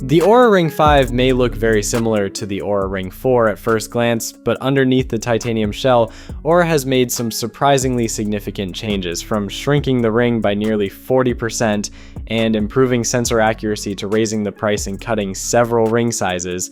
The Oura Ring 5 may look very similar to the Oura Ring 4 at first glance, but underneath the titanium shell, Oura has made some surprisingly significant changes, from shrinking the ring by nearly 40% and improving sensor accuracy to raising the price and cutting several ring sizes.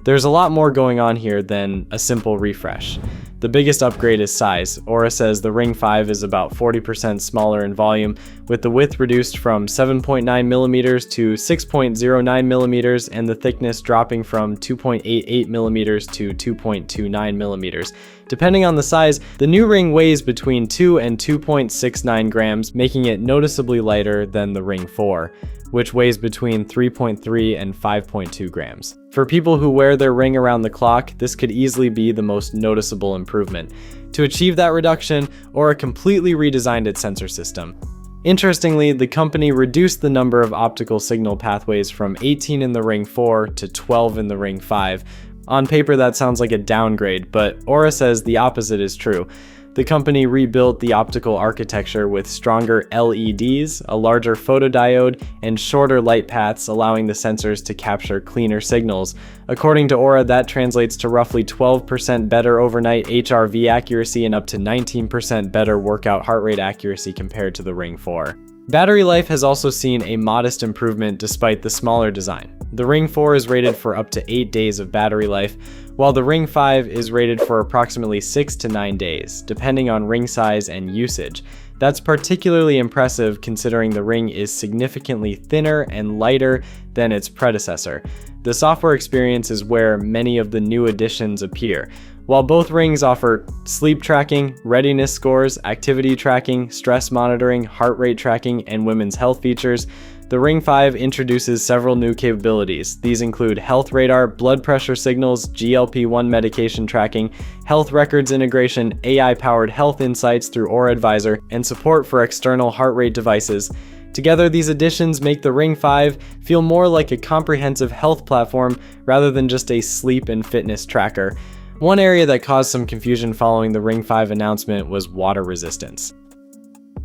There's a lot more going on here than a simple refresh. The biggest upgrade is size. Oura says the Ring 5 is about 40% smaller in volume, with the width reduced from 7.9mm to 6.09mm and the thickness dropping from 2.88mm to 2.29mm. Depending on the size, the new ring weighs between 2 and 2.69 grams, making it noticeably lighter than the Ring 4, which weighs between 3.3 and 5.2 grams. For people who wear their ring around the clock, this could easily be the most noticeable improvement. To achieve that reduction, Oura completely redesigned its sensor system. Interestingly, the company reduced the number of optical signal pathways from 18 in the Ring 4 to 12 in the Ring 5. On paper, that sounds like a downgrade, but Oura says the opposite is true. The company rebuilt the optical architecture with stronger LEDs, a larger photodiode, and shorter light paths, allowing the sensors to capture cleaner signals. According to Oura, that translates to roughly 12% better overnight HRV accuracy and up to 19% better workout heart rate accuracy compared to the Ring 4. Battery life has also seen a modest improvement despite the smaller design. The Ring 4 is rated for up to 8 days of battery life, while the Ring 5 is rated for approximately 6 to 9 days, depending on ring size and usage. That's particularly impressive considering the ring is significantly thinner and lighter than its predecessor. The software experience is where many of the new additions appear. While both rings offer sleep tracking, readiness scores, activity tracking, stress monitoring, heart rate tracking, and women's health features, the Ring 5 introduces several new capabilities. These include health radar, blood pressure signals, GLP-1 medication tracking, health records integration, AI-powered health insights through Oura Advisor, and support for external heart rate devices. Together, these additions make the Ring 5 feel more like a comprehensive health platform rather than just a sleep and fitness tracker. One area that caused some confusion following the Ring 5 announcement was water resistance.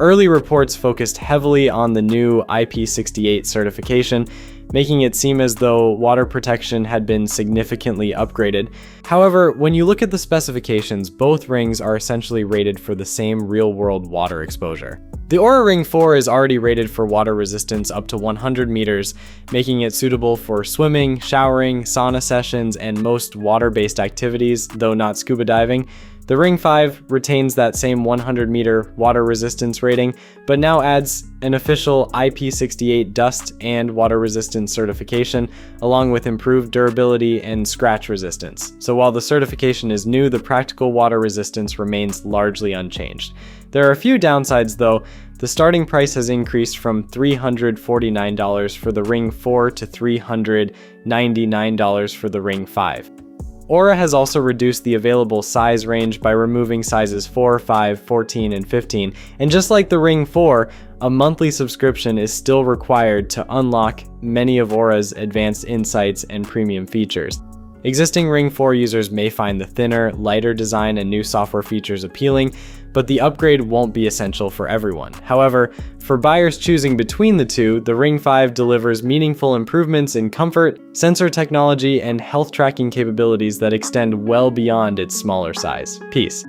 Early reports focused heavily on the new IP68 certification, making it seem as though water protection had been significantly upgraded. However, when you look at the specifications, both rings are essentially rated for the same real-world water exposure. The Oura Ring 4 is already rated for water resistance up to 100 meters, making it suitable for swimming, showering, sauna sessions, and most water-based activities, though not scuba diving. The Ring 5 retains that same 100-meter water resistance rating, but now adds an official IP68 dust and water resistance certification, along with improved durability and scratch resistance. So while the certification is new, the practical water resistance remains largely unchanged. There are a few downsides though. The starting price has increased from $349 for the Ring 4 to $399 for the Ring 5. Oura has also reduced the available size range by removing sizes 4, 5, 14, and 15, and just like the Ring 4, a monthly subscription is still required to unlock many of Oura's advanced insights and premium features. Existing Ring 4 users may find the thinner, lighter design and new software features appealing, but the upgrade won't be essential for everyone. However, for buyers choosing between the two, the Ring 5 delivers meaningful improvements in comfort, sensor technology, and health tracking capabilities that extend well beyond its smaller size. Peace.